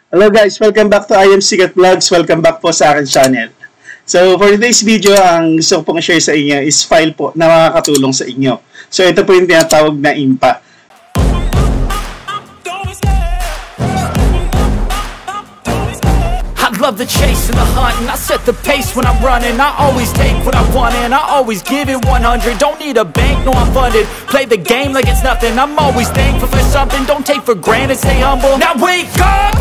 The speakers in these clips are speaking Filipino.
Hello guys, welcome back to I Am Sikat Vlogs. Welcome back po sa akin channel. So for today's video, ang gusto ko pong share sa inyo is file po na makakatulong sa inyo. So ito po yung tinatawag na IMPA. I love the chase and the hunt, and I set the pace when I'm running. I always take what I want and I always give it 100. Don't need a bank, no I'm funded. Play the game like it's nothing. I'm always thankful for something. Don't take for granted, stay humble. Now wake up!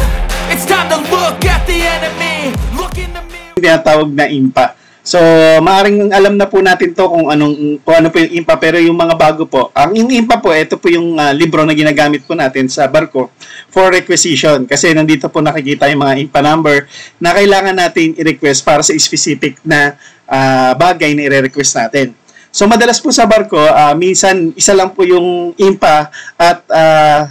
It's time to look at the enemy. Look in the mirror. Tinatawag na IMPA. So, maaaring alam na po natin to kung ano po yung IMPA, pero yung mga bago po. Yung IMPA po, ito po yung libro na ginagamit po natin sa barko for requisition. Kasi nandito po nakikita yung mga IMPA number na kailangan natin i-request para sa specific na bagay na i-request natin. So, madalas po sa barko, minsan isa lang po yung IMPA at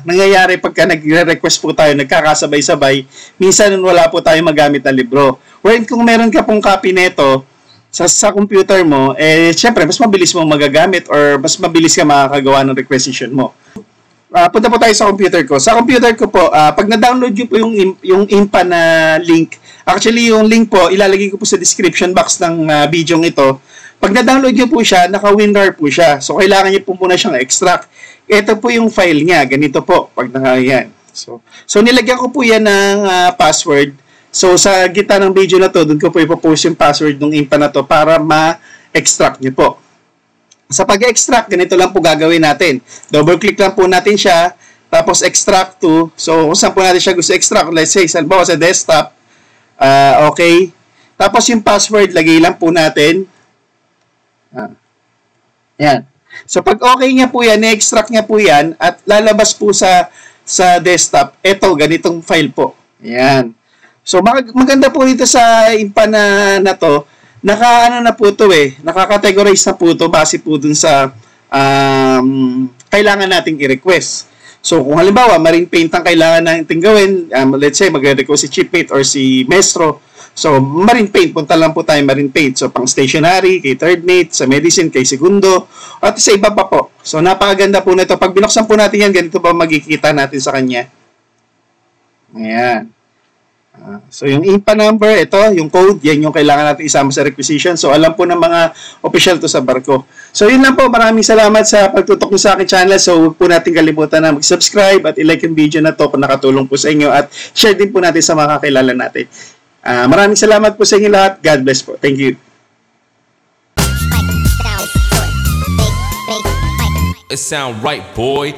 nangyayari pagka nagre-request po tayo, nagkakasabay-sabay, minsan wala po tayo magamit na libro. When kung meron ka pong copy nito sa computer mo, syempre, mas mabilis mo magagamit or mas mabilis ka makakagawa ng requisition mo. Punta po tayo sa computer ko. Sa computer ko po, pag na-download nyo po yung IMPA na link, actually yung link po, ilalagay ko po sa description box ng video ito. Pag na-download nyo po siya, naka-WinRAR po siya. So, kailangan nyo po muna siyang extract. Ito po yung file niya. Ganito po. Pag yan. So nilagyan ko po yan ng password. So, sa gitna ng video na to, doon ko po ipopost yung password ng IMPA na to para ma-extract nyo po. Sa pag-extract, ganito lang po gagawin natin. Double-click lang po natin siya, tapos extract to. So, kung saan po natin siya gusto extract, let's say, salbawa sa desktop, okay. Tapos yung password, lagay lang po natin. Yan. So, pag okay niya po yan, na-extract niya po yan, at lalabas po sa desktop, eto, ganitong file po. Yan. So, maganda po dito sa IMPA na to, naka-ano na po to naka-categorize na po to base po dun sa kailangan nating i-request. So, kung halimbawa, marine paint ang kailangan natin gawin, let's say, magre-request si Chipmate or si Maestro. So, marine paint, punta lang po tayo marine paint. So, pang stationary, kay third mate, sa medicine, kay segundo, at sa iba pa po. So, napakaganda po nito. Pag binuksan po natin yan, ganito pa magkikita natin sa kanya. Ayan. So, yung IMPA number, ito, yung code, yan yung kailangan natin isama sa requisition. So, alam po ng mga official to sa barko. So, yun lang po. Maraming salamat sa pagtutok nyo sa akin channel. So, huwag po natin kalimutan na mag-subscribe at i-like yung video na to kung nakatulong po sa inyo. At share din po natin sa mga kakilala natin. Maraming salamat po sa inyo lahat. God bless po. Thank you. It sound right, boy.